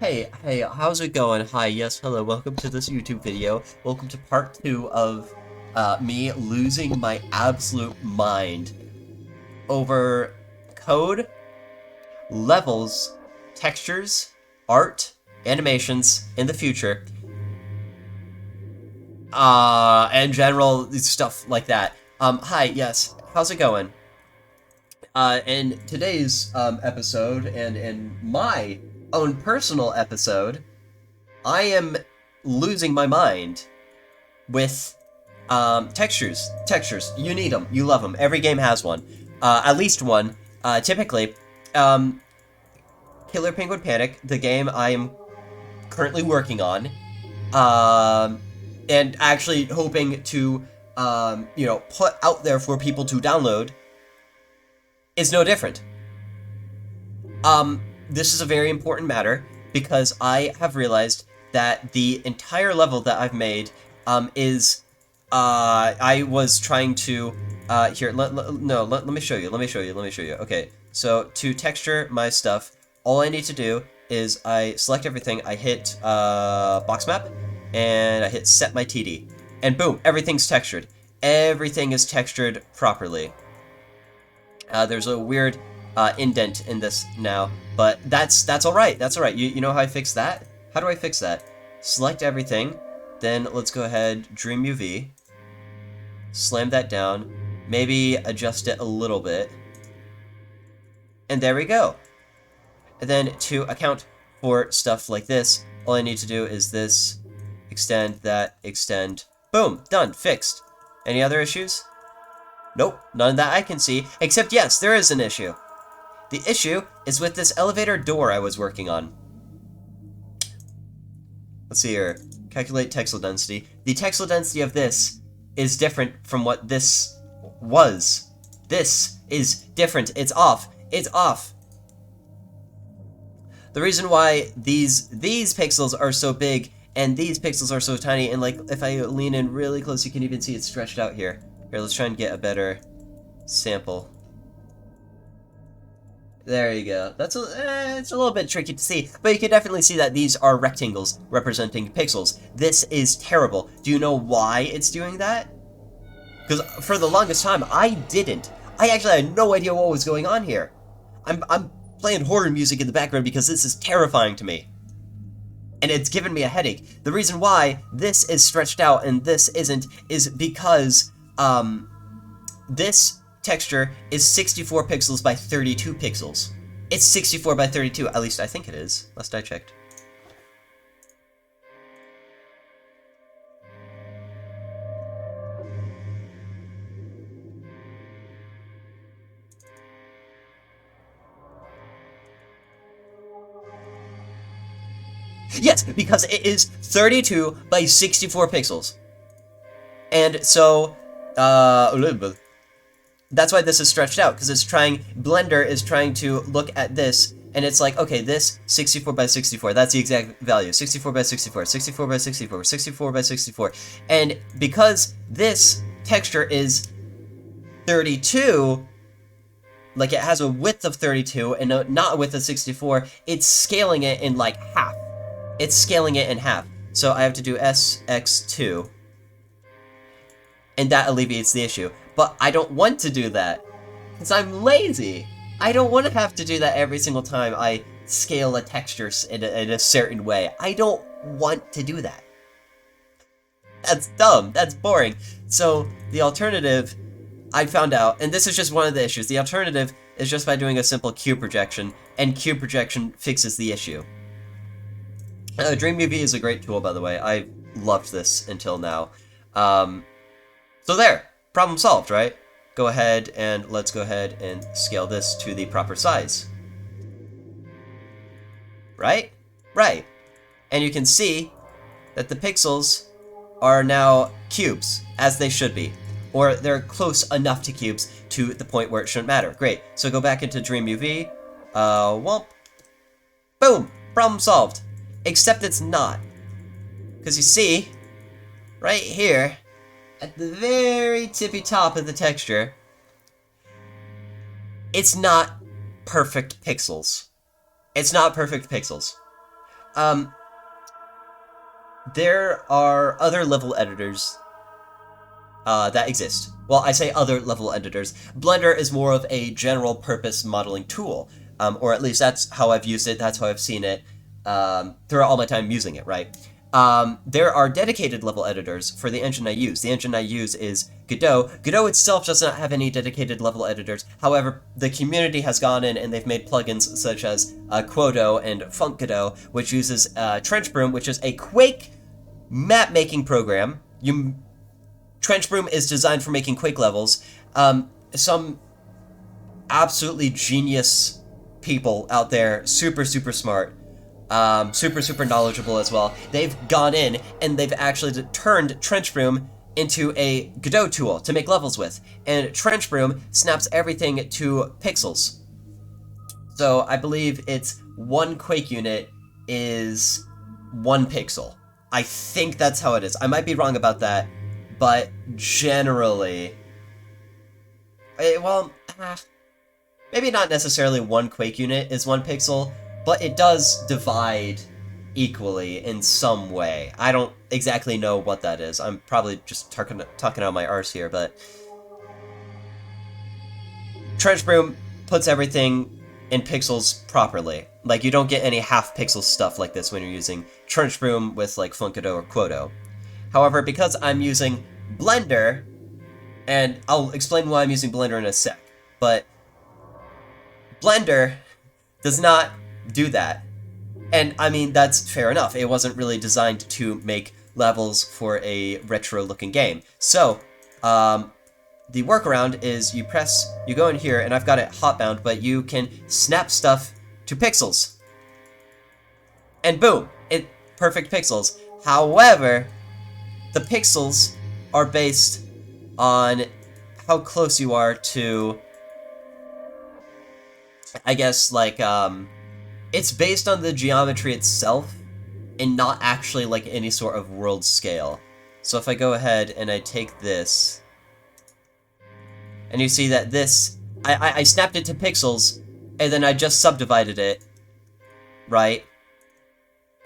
Hey, how's it going? Hi, yes, hello, welcome to this YouTube video. Welcome to part 2 of me losing my absolute mind over code, levels, textures, art, animations in the future, and general stuff like that. Hi, yes, how's it going? In today's episode, and in my own personal episode, I am losing my mind with textures. Textures. You need them. You love them. Every game has one. At least one. Typically, um, Killer Penguin Panic, the game I am currently working on, um, and actually hoping to, put out there for people to download, is no different. This is a very important matter because I have realized that the entire level that I've made is I was trying to here let me show you. Okay, so to texture my stuff, all I need to do is I select everything. I hit box map and I hit set my TD, and boom, everything's textured. Everything is textured properly. There's a weird indent in this now, but that's all right. That's all right. You know how I fix that? How do I fix that? Select everything, then let's go ahead, Dream UV, slam that down, maybe adjust it a little bit, and there we go. And then to account for stuff like this, all I need to do is this, extend, that, extend, boom, done, fixed. Any other issues? Nope, none that I can see, except yes, there is an issue. The issue is with this elevator door I was working on. Let's see here. Calculate textile density. The textile density of this is different from what this was. This is different. It's off. It's off. The reason why these pixels are so big and these pixels are so tiny, and like if I lean in really close, you can even see it stretched out here. Here, let's try and get a better sample. There you go. It's a little bit tricky to see, but you can definitely see that these are rectangles representing pixels. This is terrible. Do you know why it's doing that? Because for the longest time, I didn't. I actually had no idea what was going on here. I'm playing horror music in the background because this is terrifying to me. And it's given me a headache. The reason why this is stretched out and this isn't is because this texture is 64 pixels by 32 pixels. It's 64 by 32, at least I think it is, last I checked. Yes, because it is 32 by 64 pixels. And so, that's why this is stretched out, because Blender is trying to look at this, and it's like, okay, this 64 by 64, that's the exact value, 64 by 64, 64 by 64, 64 by 64, and because this texture is 32, like it has a width of 32 and not a width of 64, it's scaling it in like half. It's scaling it in half. So I have to do SX2, and that alleviates the issue. But I don't want to do that, because I'm lazy. I don't want to have to do that every single time I scale a texture in a certain way. I don't want to do that. That's dumb. That's boring. So the alternative, I found out, and this is just one of the issues, the alternative is just by doing a simple cube projection, and cube projection fixes the issue. DreamUV is a great tool, by the way. I loved this until now. So there. Problem solved, right? Go ahead and let's go ahead and scale this to the proper size. Right? Right. And you can see that the pixels are now cubes, as they should be. Or they're close enough to cubes to the point where it shouldn't matter. Great. So go back into DreamUV. Womp. Boom! Problem solved. Except it's not. Because you see, right here, at the very tippy top of the texture, it's not perfect pixels. It's not perfect pixels. Um, there are other level editors that exist. Well, I say other level editors. Blender is more of a general purpose modeling tool, or at least that's how I've used it, that's how I've seen it throughout all my time using it, right? There are dedicated level editors for the engine I use. The engine I use is Godot. Godot itself does not have any dedicated level editors. However, the community has gone in and they've made plugins such as Quodo and Funk Godot, which uses Trench Broom, which is a Quake map making program. Trench Broom is designed for making Quake levels. Some absolutely genius people out there, super, super smart, super, super knowledgeable as well. They've gone in and they've actually turned Trench Broom into a Godot tool to make levels with. And Trench Broom snaps everything to pixels. So I believe it's one Quake unit is 1 pixel. I think that's how it is. I might be wrong about that. But generally, maybe not necessarily one Quake unit is 1 pixel, but it does divide equally in some way. I don't exactly know what that is. I'm probably just talking out my arse here, but Trench Broom puts everything in pixels properly. Like, you don't get any half-pixel stuff like this when you're using Trench Broom with, like, Funkado or Quodo. However, because I'm using Blender, and I'll explain why I'm using Blender in a sec, but Blender does not do that. And, I mean, that's fair enough. It wasn't really designed to make levels for a retro-looking game. So, the workaround is you go in here, and I've got it hotbound, but you can snap stuff to pixels. And boom! Perfect pixels. However, the pixels are based on how close you are to, I guess, like, it's based on the geometry itself and not actually, like, any sort of world scale. So if I go ahead and I take this, and you see that this, I snapped it to pixels, and then I just subdivided it, right?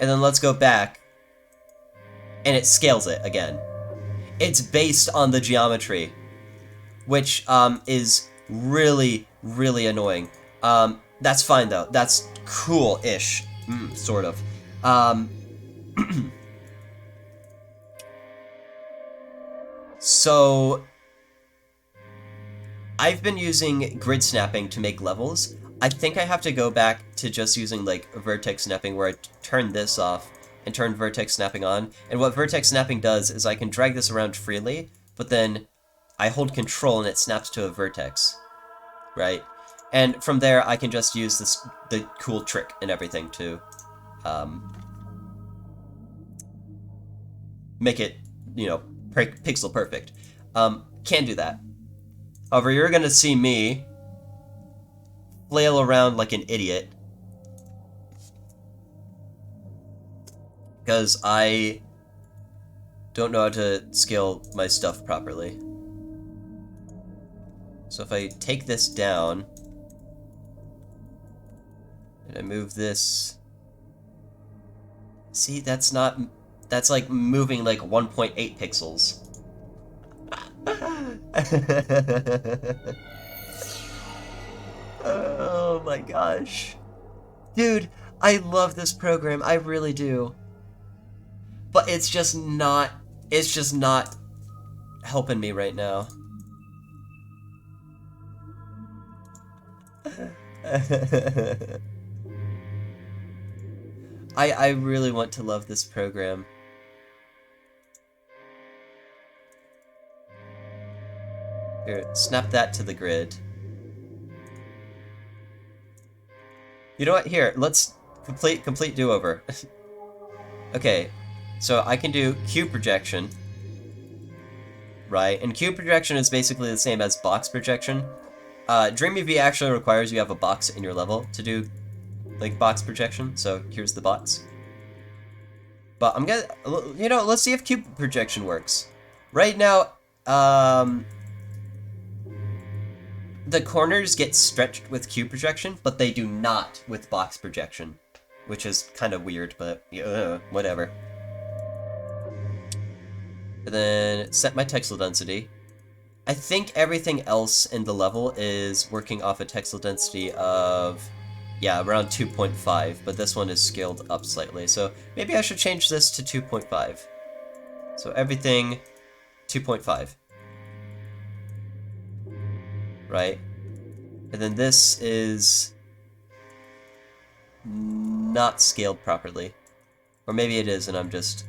And then let's go back, and it scales it again. It's based on the geometry, which is really, really annoying. That's fine, though. That's cool-ish, sort of. So, I've been using grid snapping to make levels. I think I have to go back to just using, like, vertex snapping, where I turn this off and turn vertex snapping on. And what vertex snapping does is I can drag this around freely, but then I hold control and it snaps to a vertex, right? And from there, I can just use the cool trick and everything to make it, you know, pixel perfect. Can do that. However, you're gonna see me flail around like an idiot, because I don't know how to scale my stuff properly. So if I take this down, and I move this, see, that's like moving like 1.8 pixels. Oh my gosh. Dude, I love this program, I really do. But it's just not helping me right now. I really want to love this program. Here, snap that to the grid. You know what? Here, let's complete do-over. Okay, so I can do cube projection, right? And cube projection is basically the same as box projection. DreamUV actually requires you have a box in your level to do, like, box projection, so here's the box. But I'm gonna, you know, let's see if cube projection works. Right now, the corners get stretched with cube projection, but they do not with box projection. which is kind of weird, but whatever. And then set my texel density. I think everything else in the level is working off a texel density of, yeah, around 2.5, but this one is scaled up slightly, so maybe I should change this to 2.5. So everything 2.5. Right? And then this is not scaled properly. Or maybe it is and I'm just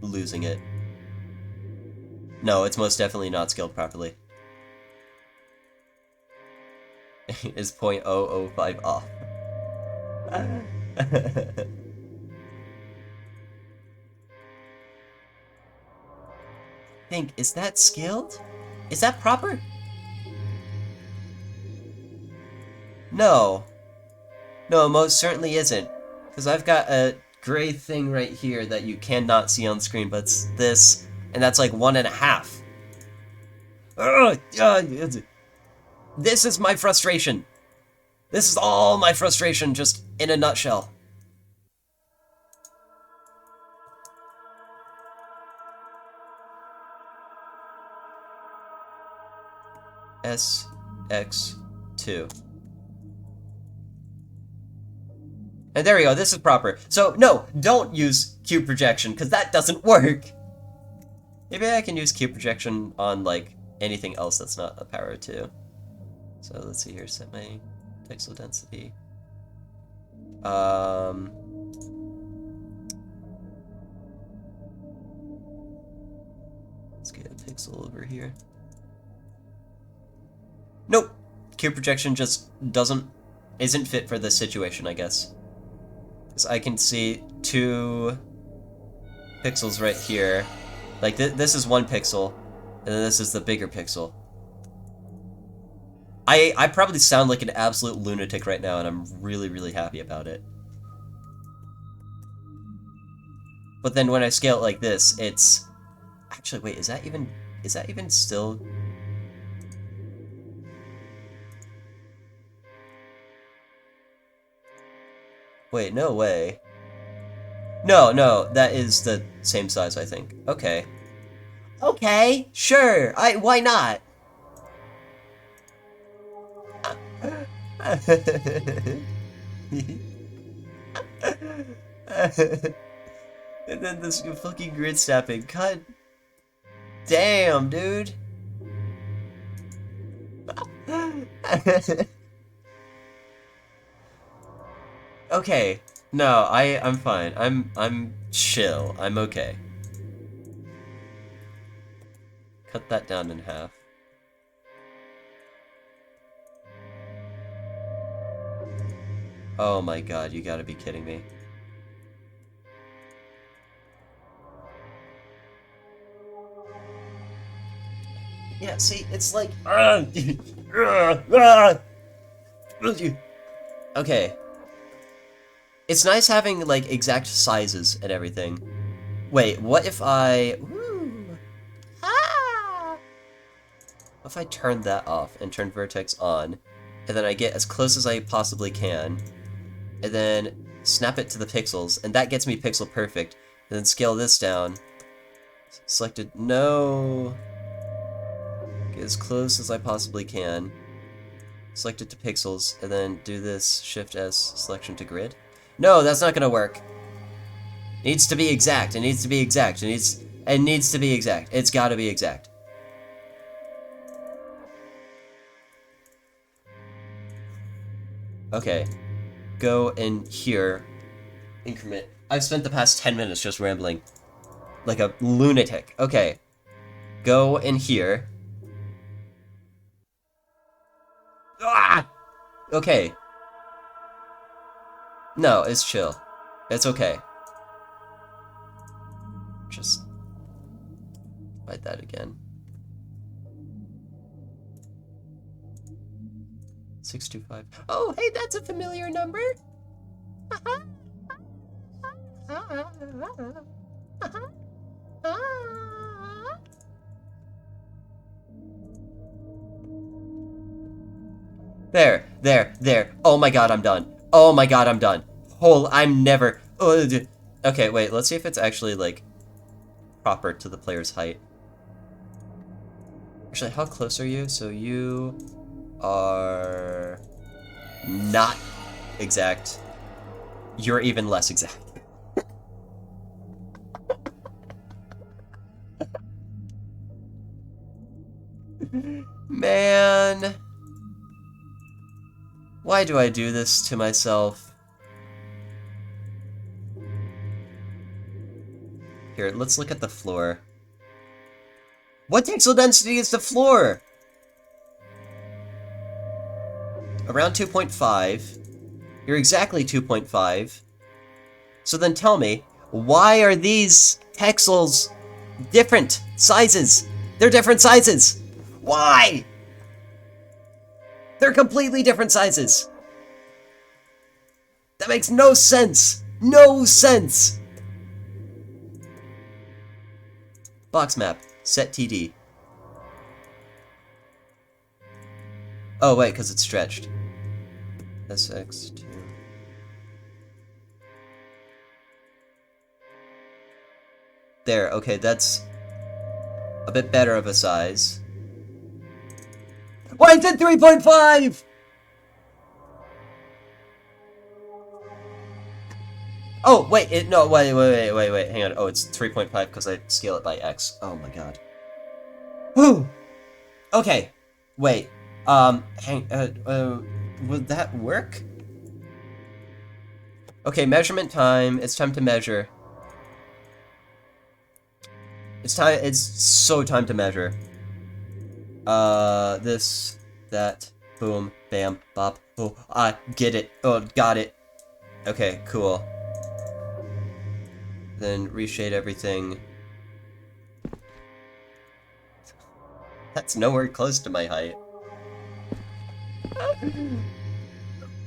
losing it. No, it's most definitely not scaled properly. Is 0.005 off. Think, is that scaled? Is that proper? No. No, it most certainly isn't. Because I've got a gray thing right here that you cannot see on screen, but it's this, and that's like 1.5. This is my frustration. This is all my frustration, just in a nutshell. SX2. And there we go, this is proper. So, no, don't use cube projection, because that doesn't work. Maybe I can use cube projection on, like, anything else that's not a power 2. So, let's see here, set my pixel density. Let's get a pixel over here. Nope! Cube projection just isn't fit for this situation, I guess. Because I can see 2 pixels right here. Like, this is 1 pixel, and then this is the bigger pixel. I probably sound like an absolute lunatic right now, and I'm really, really happy about it. But then when I scale it like this, it's... Actually, wait, is that even still... Wait, no way. No, that is the same size, I think. Okay. Okay, sure. Why not? And then this fucking grid snapping. God damn, dude. Okay. No, I'm fine. I'm chill. I'm okay. Cut that down in half. Oh my god, you gotta be kidding me. Yeah, see, it's like... Okay. It's nice having, like, exact sizes and everything. Wait, what if I... Woo. Ah. What if I turn that off and turn vertex on, and then I get as close as I possibly can, and then snap it to the pixels, and that gets me pixel perfect, and then scale this down. Selected, no. Get as close as I possibly can. Select it to pixels, and then do this Shift S selection to grid. No, that's not gonna work. It needs to be exact. It needs to be exact. It needs to be exact. It's gotta be exact. Okay. Go in here. Increment. I've spent the past 10 minutes just rambling. Like a lunatic. Okay. Go in here. Ah! Okay. No, it's chill. It's okay. Just... write that again. 625. Oh, hey, that's a familiar number! There. Oh my god, I'm done. Oh my god, I'm done. I'm never... Okay, wait, let's see if it's actually, like, proper to the player's height. Actually, how close are you? So you are not exact. You're even less exact. Man. Why do I do this to myself? Here, let's look at the floor. What pixel density is the floor? Around 2.5. You're exactly 2.5. So then tell me, why are these pixels different sizes? They're different sizes! Why? They're completely different sizes! That makes no sense! No sense! Box map. Set TD. Oh, wait, because it's stretched. SX2. There, okay, that's a bit better of a size. Why is it 3.5? Oh, wait, no, wait, hang on. Oh, it's 3.5 because I scale it by X. Oh my god. Whew! Okay, wait, would that work? Okay, measurement time, it's time to measure. It's so time to measure. This, that, boom, bam, bop, oh, I get it, oh, got it. Okay, cool. Then reshade everything. That's nowhere close to my height.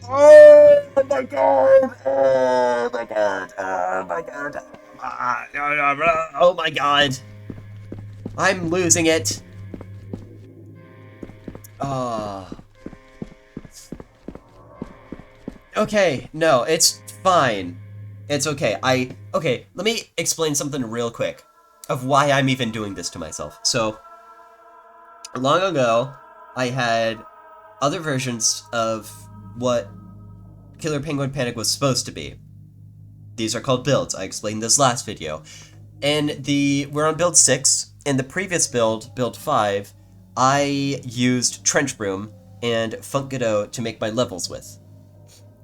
Oh my god! Oh my god! Oh my god! Oh my god! I'm losing it! Okay, no, it's fine. It's okay. Okay, let me explain something real quick of why I'm even doing this to myself. So, long ago, I had other versions of what Killer Penguin Panic was supposed to be. These are called builds. I explained this last video. And we're on build 6. In the previous build, build 5, I used Trench Broom and Funk Godot to make my levels with.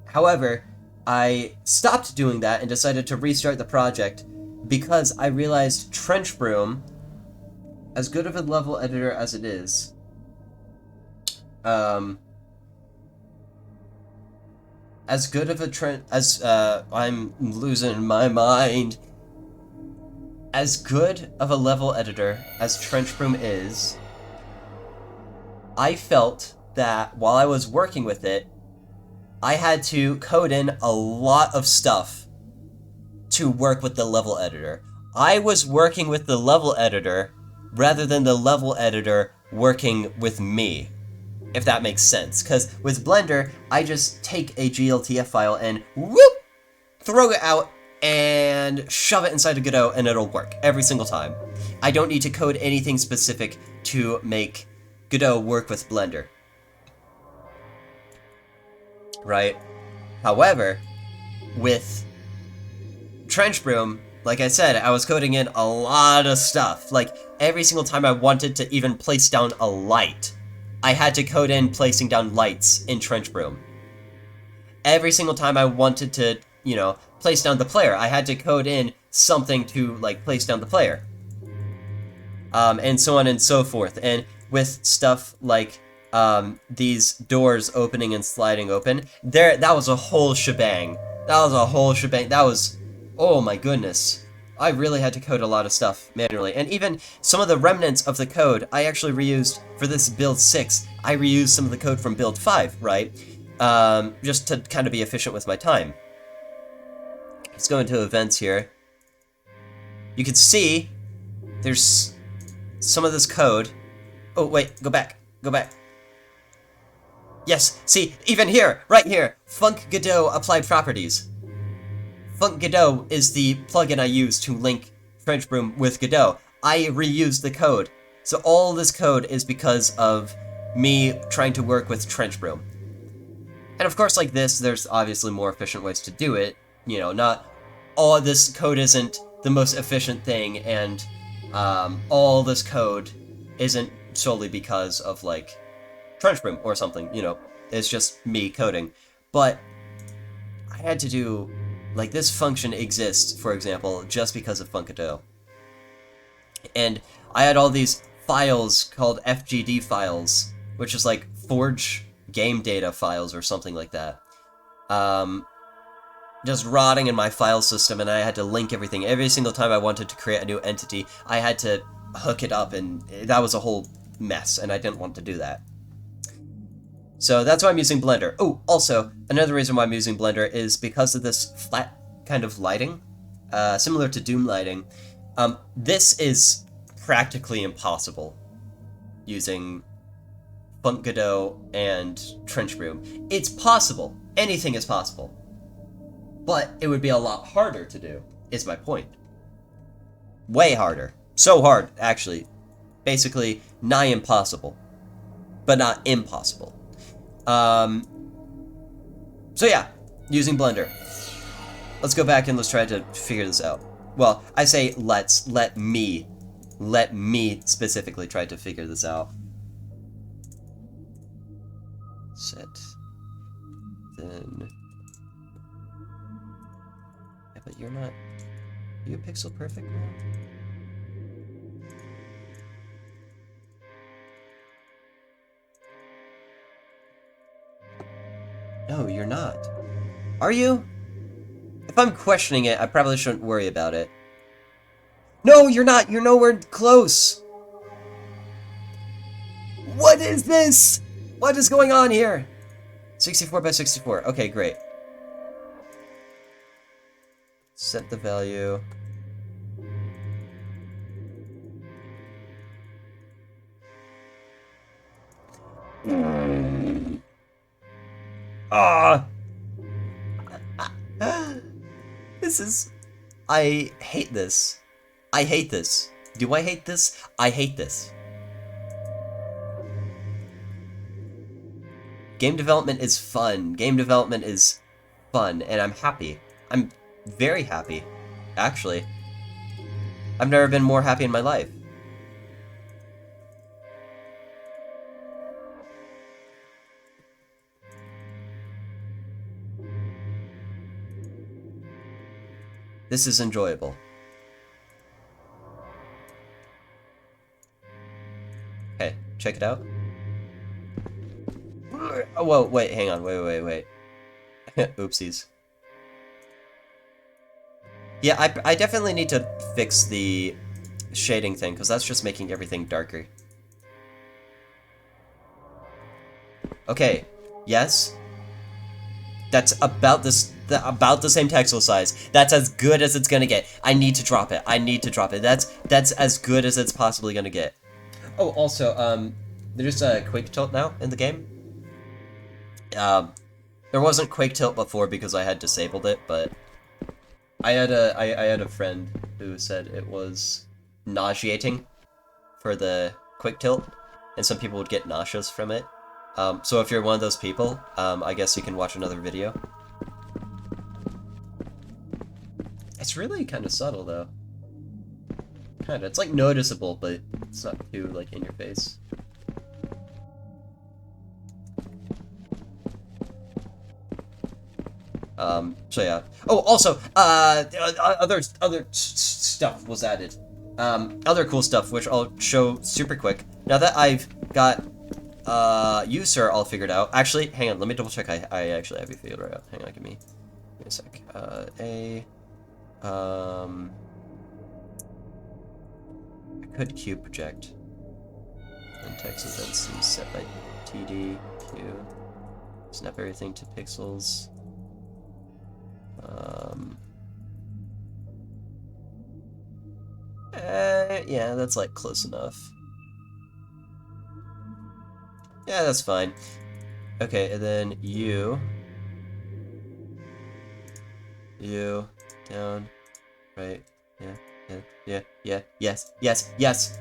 However, I stopped doing that and decided to restart the project because I realized Trench Broom, as good of a level editor as it is, as good of a I'm losing my mind. As good of a level editor as Trench Broom is, I felt that while I was working with it, I had to code in a lot of stuff to work with the level editor. I was working with the level editor rather than the level editor working with me, if that makes sense. Because with Blender, I just take a GLTF file and whoop, throw it out and shove it inside of Godot and it'll work every single time. I don't need to code anything specific to make Godot work with Blender. Right? However, with Trench Broom, like I said, I was coding in a lot of stuff. Like, every single time I wanted to even place down a light, I had to code in placing down lights in Trench Broom. Every single time I wanted to, you know, place down the player, I had to code in something to, like, place down the player. And so on and so forth. And with stuff like these doors opening and sliding open, that was a whole shebang. That was a whole shebang. That was, oh my goodness. I really had to code a lot of stuff manually. And even some of the remnants of the code I actually reused for this build 6. I reused some of the code from build 5, right? Just to kind of be efficient with my time. Let's go into events here. You can see there's some of this code. Oh, wait, go back. Go back. Yes, see, even here, right here, Funk Godot applied properties. Funk Godot is the plugin I use to link French Broom with Godot. I reused the code. So all this code is because of me trying to work with Trench Broom. And of course, like this, there's obviously more efficient ways to do it. You know, not all this code isn't the most efficient thing, and all this code isn't solely because of, like, Trench Broom or something, you know. It's just me coding. But I had to do, like, this function exists, for example, just because of Funkadoo. And I had all these files called FGD files, which is like Forge game data files or something like that. Just rotting in my file system, and I had to link everything. Every single time I wanted to create a new entity, I had to hook it up, and that was a whole mess, and I didn't want to do that. So that's why I'm using Blender. Oh, also, another reason why I'm using Blender is because of this flat kind of lighting, similar to Doom lighting. This is practically impossible using Funk Godot and Trench Broom. It's possible. Anything is possible. But it would be a lot harder to do, is my point. Way harder. So hard, actually. Basically, nigh impossible. But not impossible. So yeah, using Blender. Let's go back and let's try to figure this out. Well, I say let me specifically try to figure this out. Set. Then. Yeah, but you're not. Are you pixel perfect now? No, you're not. Are you? If I'm questioning it, I probably shouldn't worry about it. No, you're not! You're nowhere close! What is this? What is going on here? 64 by 64. Okay, great. Set the value. Ah! This is... I hate this. I hate this. Do I hate this? I hate this. Game development is fun. Game development is fun, and I'm happy. I'm very happy, actually. I've never been more happy in my life. This is enjoyable. Okay, check it out. Oh, whoa, wait, hang on, wait. Oopsies. Yeah, I definitely need to fix the shading thing, because that's just making everything darker. Okay, yes. That's about the same texel size. That's as good as it's gonna get. I need to drop it. I need to drop it. That's as good as it's possibly gonna get. Oh, also, there's a quick tilt now in the game. There wasn't quick tilt before because I had disabled it, but I had a friend who said it was nauseating for the quick tilt, and some people would get nauseous from it. So if you're one of those people, I guess you can watch another video. It's really kind of subtle, though. Kinda. It's, like, noticeable, but it's not too, like, in your face. So yeah. Oh, also, other stuff was added. Other cool stuff, which I'll show super quick. Now that I've got user all figured out. Actually, hang on, let me double check. I actually have you figured out. Hang on, give me a sec. I could Q project. And text events is set by TD, Q. Snap everything to pixels. Yeah, that's like close enough. Yeah, that's fine. Okay, and then you you, down, right, yes, yes, yes.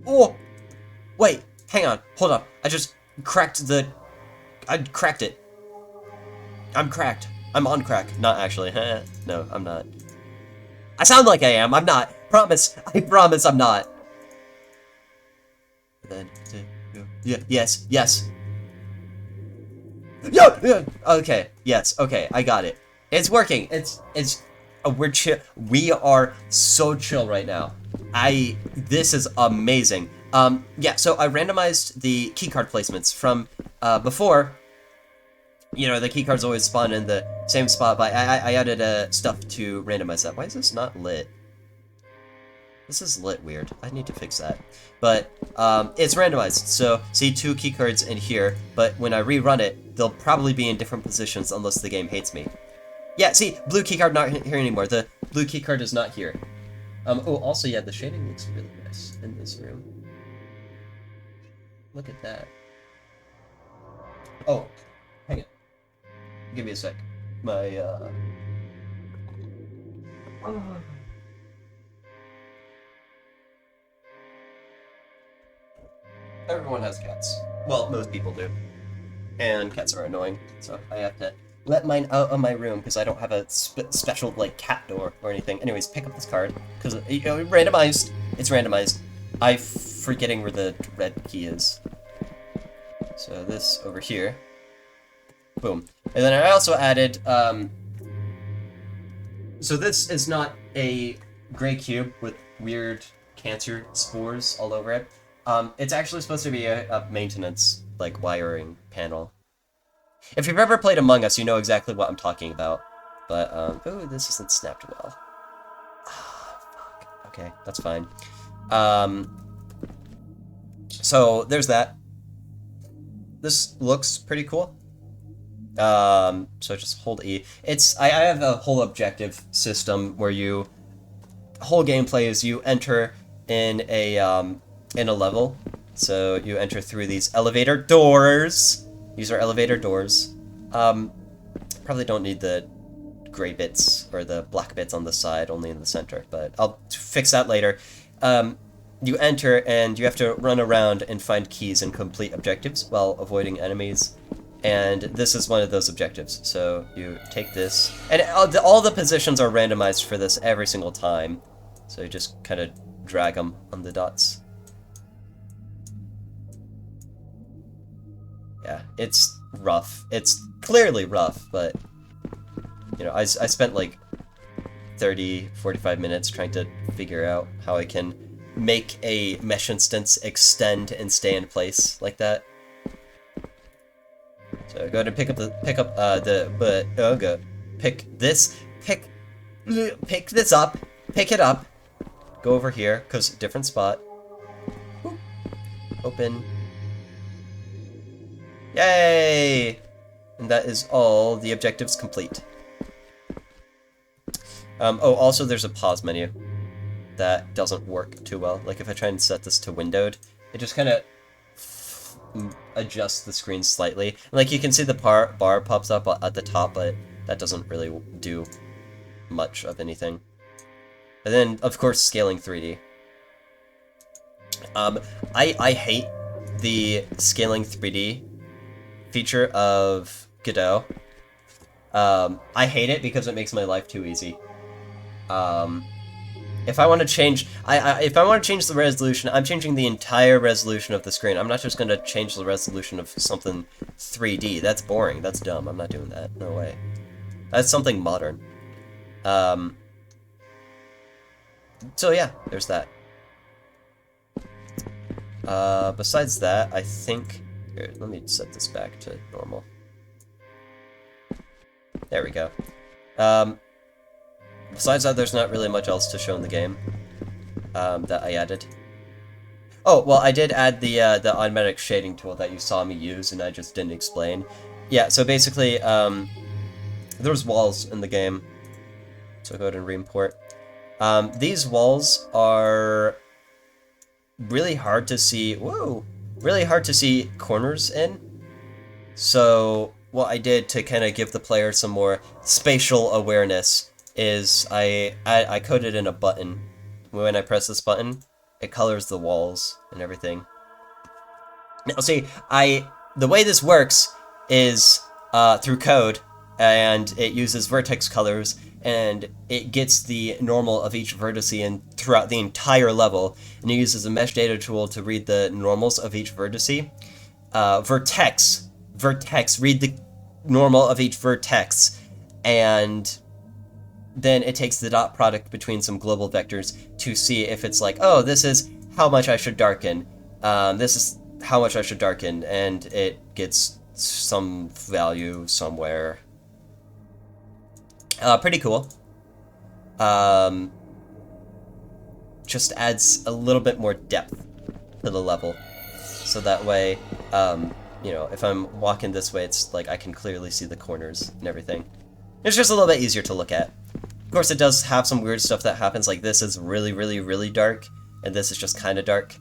Oh, wait, hang on, hold on. I just cracked I cracked it. I'm cracked. I'm on crack. Not actually. No, I'm not. I sound like I am. I'm not. Promise. I promise I'm not. Then, yeah, yes, yes. Yeah. Okay. Yes. Okay. I got it. It's working. We're chill. We are so chill right now. This is amazing. Yeah. So I randomized the keycard placements from before. You know, the keycards always spawn in the same spot, but I added stuff to randomize that. Why is this not lit? This is lit weird. I need to fix that. But it's randomized, so see 2 keycards in here, but when I rerun it, they'll probably be in different positions unless the game hates me. Yeah, see, blue keycard not here anymore. The blue keycard is not here. Oh, also, yeah, the shading looks really nice in this room. Look at that. Oh, hang on. Give me a sec. My, Everyone has cats. Well, most people do. And cats are annoying, so I have to let mine out of my room because I don't have a special, like, cat door or anything. Anyways, pick up this card, because, you know, randomized. It's randomized. I'm forgetting where the red key is. So this over here. Boom. And then I also added, so this is not a gray cube with weird cancer spores all over it. It's actually supposed to be a maintenance, like, wiring panel. If you've ever played Among Us, you know exactly what I'm talking about. But, oh, this isn't snapped well. Ah, fuck. Okay, that's fine. So, there's that. This looks pretty cool. So just hold E. I have a whole objective system where whole gameplay is you enter in a level. So you enter through these elevator doors. These are elevator doors. Probably don't need the gray bits or the black bits on the side, only in the center, but I'll fix that later. You enter and you have to run around and find keys and complete objectives while avoiding enemies. And this is one of those objectives. So you take this, and all the positions are randomized for this every single time. So you just kind of drag them on the dots. Yeah, it's rough. It's clearly rough, but, you know, I spent like 30, 45 minutes trying to figure out how I can make a mesh instance extend and stay in place like that. So go ahead and pick this up, pick it up, go over here, cause different spot. Open. Yay! And that is all the objectives complete. Oh, also there's a pause menu that doesn't work too well. Like if I try and set this to windowed, it just kind of adjusts the screen slightly. Like you can see the bar pops up at the top, but that doesn't really do much of anything. And then, of course, scaling 3D. I hate the scaling 3D feature of Godot. I hate it because it makes my life too easy. If I want to change, if I want to change the resolution, I'm changing the entire resolution of the screen. I'm not just going to change the resolution of something 3D. That's boring. That's dumb. I'm not doing that. No way. That's something modern. So yeah, there's that. Besides that, I think... Here, let me set this back to normal. There we go. Besides that, there's not really much else to show in the game that I added. Oh, well, I did add the automatic shading tool that you saw me use, and I just didn't explain. Yeah, so basically, there's walls in the game. So go ahead and re-import. These walls are really hard to see. Whoa! Really hard to see corners in. So what I did to kind of give the player some more spatial awareness is I coded in a button. When I press this button, it colors the walls and everything. Now, see, the way this works is through code, and it uses vertex colors, and it gets the normal of each vertex in throughout the entire level, and it uses a mesh data tool to read the normals of each vertex. Vertex, read the normal of each vertex, and then it takes the dot product between some global vectors to see if it's like, oh, this is how much I should darken, this is how much I should darken, and it gets some value somewhere. Pretty cool. Just adds a little bit more depth to the level, so that way, you know, if I'm walking this way, it's like I can clearly see the corners and everything. It's just a little bit easier to look at. Of course, it does have some weird stuff that happens, like this is really, really, really dark, and this is just kind of dark.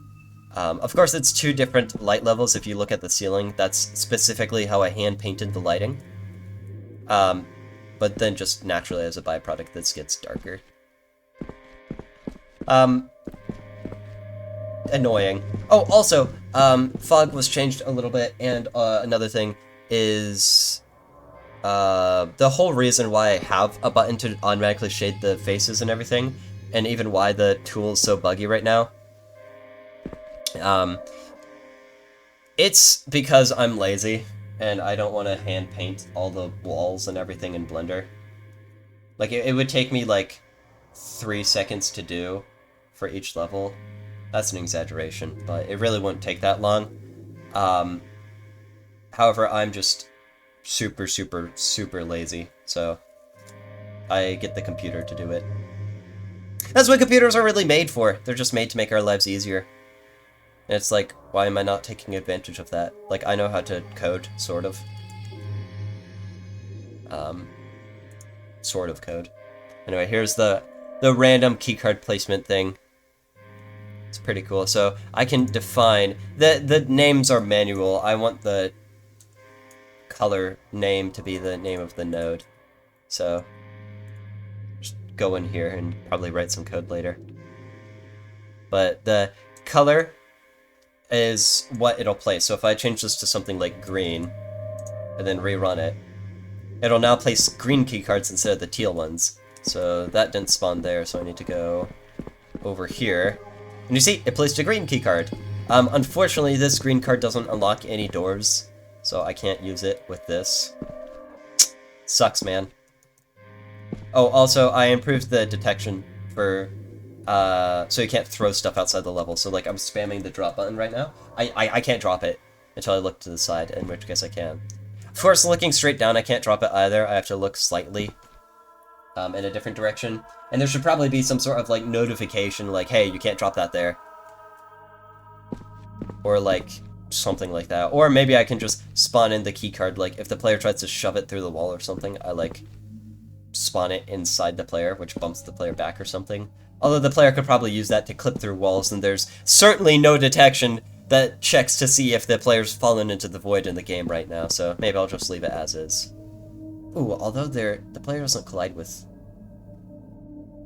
Of course, it's two different light levels. If you look at the ceiling, that's specifically how I hand-painted the lighting. But then just naturally, as a byproduct, this gets darker. Annoying. Oh, also, fog was changed a little bit, and another thing is the whole reason why I have a button to automatically shade the faces and everything, and even why the tool is so buggy right now. It's because I'm lazy, and I don't want to hand paint all the walls and everything in Blender. Like, it would take me, like, 3 seconds to do for each level. That's an exaggeration, but it really wouldn't take that long. However, I'm just super, super, super lazy, so I get the computer to do it. That's what computers are really made for. They're just made to make our lives easier. And it's like, why am I not taking advantage of that? Like, I know how to code, sort of. Sort of code. Anyway, here's the random keycard placement thing. It's pretty cool. So I can define the names are manual. I want the color name to be the name of the node. So just go in here and probably write some code later. But the color is what it'll place. So if I change this to something like green and then rerun it, it'll now place green keycards instead of the teal ones. So that didn't spawn there, so I need to go over here. And you see, it placed a green keycard. Unfortunately, this green card doesn't unlock any doors, so I can't use it with this. Sucks, man. Oh, also, I improved the detection for so you can't throw stuff outside the level. So, like, I'm spamming the drop button right now. I can't drop it until I look to the side, in which case I can. Of course, looking straight down, I can't drop it either. I have to look slightly in a different direction. And there should probably be some sort of, like, notification, like, hey, you can't drop that there. Or, like, something like that. Or maybe I can just spawn in the keycard. Like, if the player tries to shove it through the wall or something, I, like, spawn it inside the player, which bumps the player back or something. Although the player could probably use that to clip through walls, and there's certainly no detection that checks to see if the player's fallen into the void in the game right now, so maybe I'll just leave it as is. Ooh, although the player doesn't collide with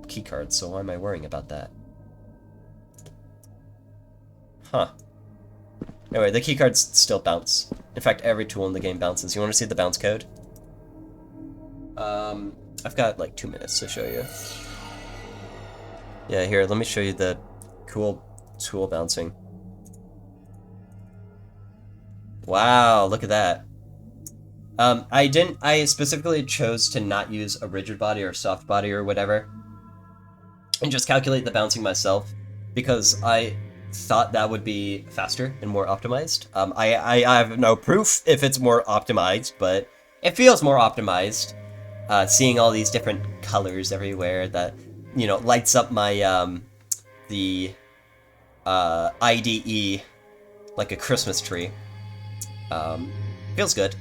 keycards, so why am I worrying about that? Huh. Anyway, the keycards still bounce. In fact, every tool in the game bounces. You want to see the bounce code? I've got like 2 minutes to show you. Yeah, here, let me show you the cool tool bouncing. Wow, look at that. I specifically chose to not use a rigid body or soft body or whatever, and just calculate the bouncing myself, because I thought that would be faster and more optimized. I have no proof if it's more optimized, but it feels more optimized. Seeing all these different colors everywhere that, you know, lights up my, the IDE like a Christmas tree. Feels good.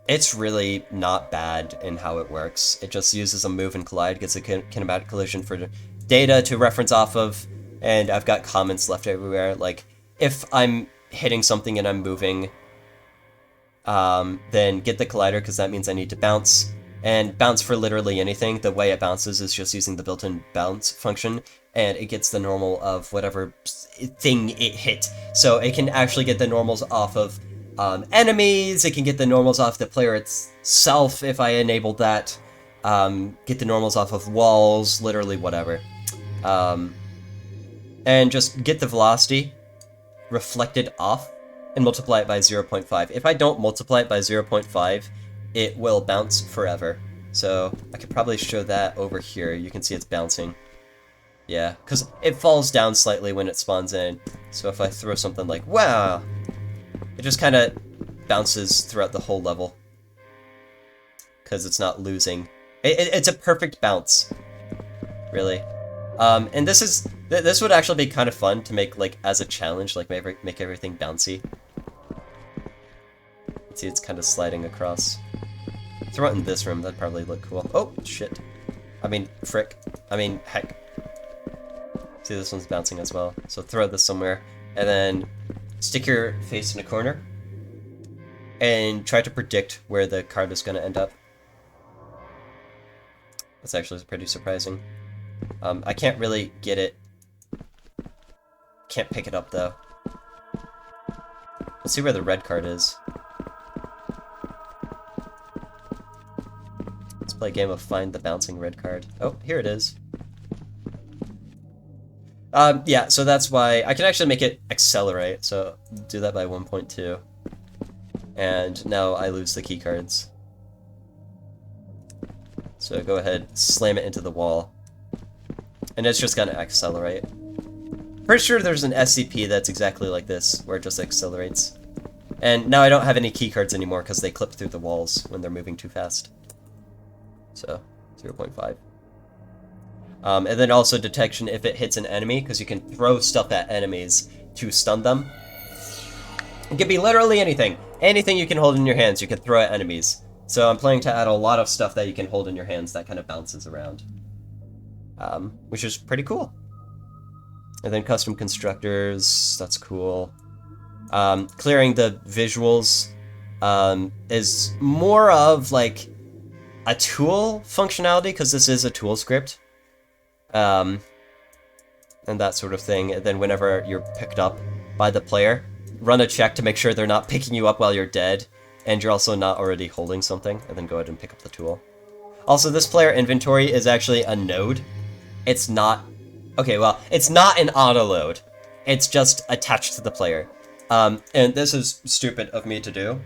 It's really not bad in how it works. It just uses a move and collide, gets a kinematic collision for data to reference off of, and I've got comments left everywhere. Like, if I'm hitting something and I'm moving, then get the collider, because that means I need to bounce. And bounce for literally anything. The way it bounces is just using the built-in bounce function, and it gets the normal of whatever thing it hit. So it can actually get the normals off of enemies, it can get the normals off the player itself if I enabled that, get the normals off of walls, literally whatever. And just get the velocity reflected off and multiply it by 0.5. If I don't multiply it by 0.5, it will bounce forever. So I could probably show that over here. You can see it's bouncing. Yeah, because it falls down slightly when it spawns in. So if I throw something like, wow, it just kind of bounces throughout the whole level. Because it's not losing. It's a perfect bounce, really. And this would actually be kind of fun to make, like, as a challenge, like make everything bouncy. See, it's kind of sliding across. Throw it in this room, that'd probably look cool. Oh, shit. I mean, frick. I mean, heck. See, this one's bouncing as well. So throw this somewhere, and then stick your face in a corner, and try to predict where the card is going to end up. That's actually pretty surprising. I can't really get it. Can't pick it up, though. Let's see where the red card is. Let's play a game of find the bouncing red card. Oh, here it is. Yeah, so that's why I can actually make it accelerate, so do that by 1.2. And now I lose the key cards. So go ahead, slam it into the wall. And it's just gonna accelerate. Pretty sure there's an SCP that's exactly like this, where it just accelerates. And now I don't have any key cards anymore because they clip through the walls when they're moving too fast. So, 0.5. And then also detection if it hits an enemy, because you can throw stuff at enemies to stun them. It can be literally anything. Anything you can hold in your hands, you can throw at enemies. So I'm planning to add a lot of stuff that you can hold in your hands that kind of bounces around. Which is pretty cool. And then custom constructors, that's cool. Clearing the visuals is more of like a tool functionality, because this is a tool script. And that sort of thing. And then whenever you're picked up by the player, run a check to make sure they're not picking you up while you're dead, and you're also not already holding something, and then go ahead and pick up the tool. Also, this player inventory is actually a node. It's not... Okay, well, it's not an auto-load. It's just attached to the player. And this is stupid of me to do.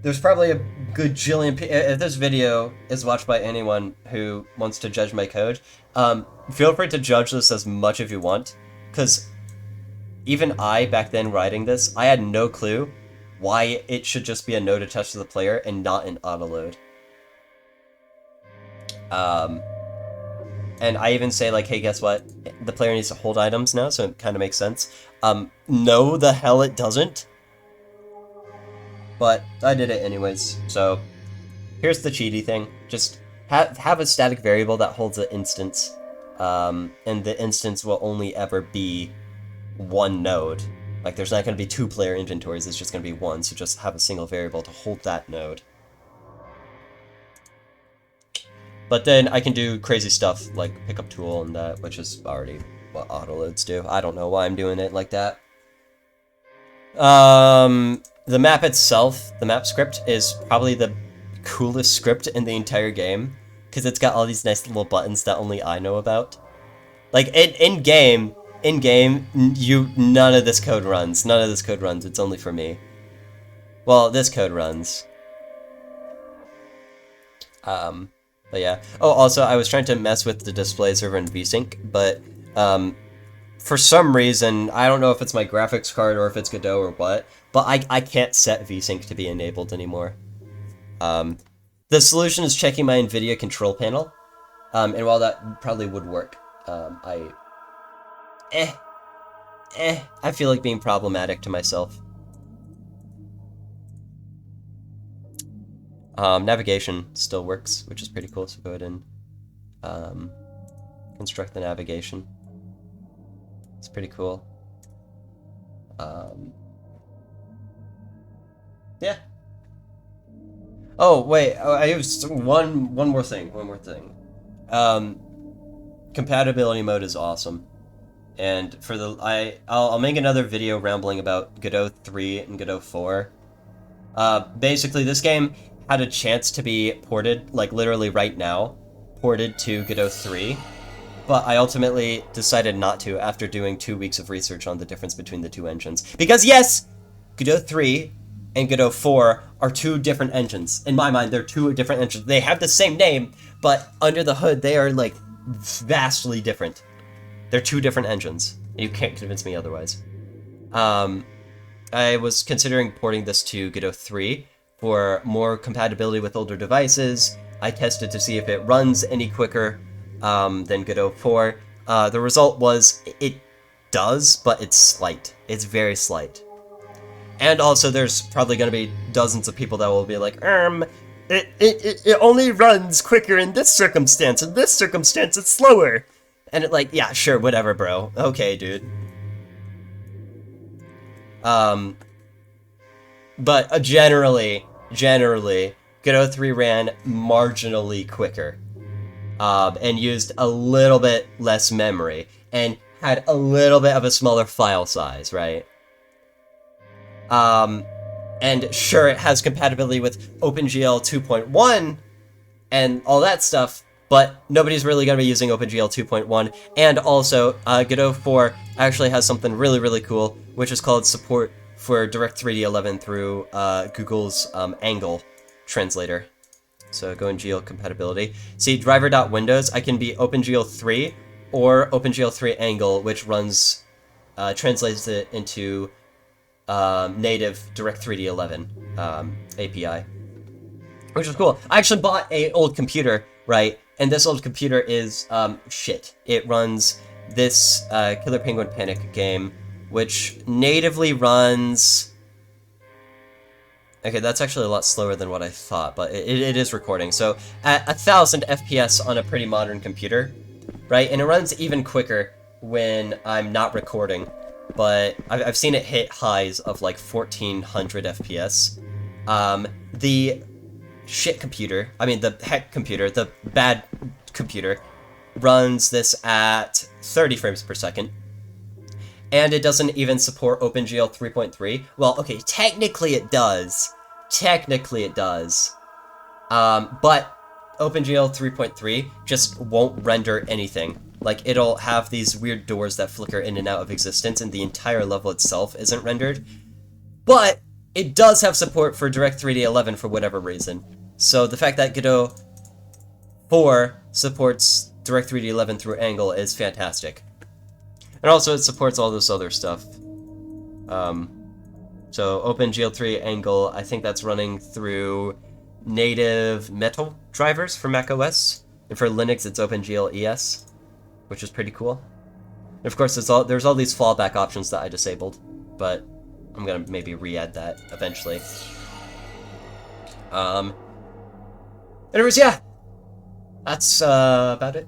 There's probably a gajillion people... If this video is watched by anyone who wants to judge my code, feel free to judge this as much as you want, because even I, back then writing this, I had no clue why it should just be a node attached to the player and not an auto-load. And I even say, like, hey, guess what? The player needs to hold items now, so it kind of makes sense. No, the hell it doesn't. But I did it anyways, so here's the cheaty thing. Just have a static variable that holds an instance, and the instance will only ever be one node. Like, there's not going to be two player inventories, it's just going to be one, so just have a single variable to hold that node. But then I can do crazy stuff like pick up tool and that, which is already what autoloads do. I don't know why I'm doing it like that. The map itself, the map script, is probably the coolest script in the entire game, because it's got all these nice little buttons that only I know about. Like, in game, none of this code runs. None of this code runs. It's only for me. Well, this code runs. But yeah. Oh, also, I was trying to mess with the display server in VSync, but, for some reason, I don't know if it's my graphics card or if it's Godot or what, but I can't set VSync to be enabled anymore. The solution is checking my NVIDIA control panel, and while that probably would work, I feel like being problematic to myself. Navigation still works, which is pretty cool, so go ahead and construct the navigation. It's pretty cool. Yeah. Oh wait, I have one more thing. One more thing. Um, compatibility mode is awesome, and for the I'll make another video rambling about Godot 3 and Godot 4. Basically, this game had a chance to be ported, like literally right now, ported to Godot 3, but I ultimately decided not to after doing 2 weeks of research on the difference between the two engines. Because yes, Godot 3 and Godot 4 are two different engines. In my mind, they're two different engines. They have the same name, but under the hood, they are, like, vastly different. They're two different engines. You can't convince me otherwise. I was considering porting this to Godot 3 for more compatibility with older devices. I tested to see if it runs any quicker than Godot 4. The result was it does, but it's slight. It's very slight. And also, there's probably going to be dozens of people that will be like, it only runs quicker in this circumstance. In this circumstance, it's slower. And it like, yeah, sure, whatever, bro. Okay, dude. But generally, Godot 3 ran marginally quicker. And used a little bit less memory. And had a little bit of a smaller file size, right? And sure, it has compatibility with OpenGL 2.1 and all that stuff, but nobody's really going to be using OpenGL 2.1. And also, Godot 4 actually has something really, really cool, which is called support for Direct3D 11 through Google's Angle translator. So go in GL compatibility. See, driver.windows, I can be OpenGL 3 or OpenGL 3 Angle, which runs, translates it into native Direct3D 11 API, which is cool. I actually bought an old computer, right? And this old computer is shit. It runs this Killer Penguin Panic game, which natively runs. Okay, that's actually a lot slower than what I thought, but it is recording. So at 1,000 FPS on a pretty modern computer, right? And it runs even quicker when I'm not recording. But I've seen it hit highs of like 1,400 FPS. The shit computer, I mean the heck computer, the bad computer, runs this at 30 frames per second. And it doesn't even support OpenGL 3.3. Well, okay, technically it does. Technically it does. But OpenGL 3.3 just won't render anything. Like, it'll have these weird doors that flicker in and out of existence, and the entire level itself isn't rendered. But it does have support for Direct3D 11 for whatever reason. So the fact that Godot 4 supports Direct3D 11 through Angle is fantastic. And also it supports all this other stuff. So OpenGL 3 Angle, I think that's running through native Metal drivers for macOS. And for Linux, it's OpenGL ES, which is pretty cool. And of course, there's all these fallback options that I disabled, but I'm gonna maybe re-add that eventually. Anyways, yeah, that's about it.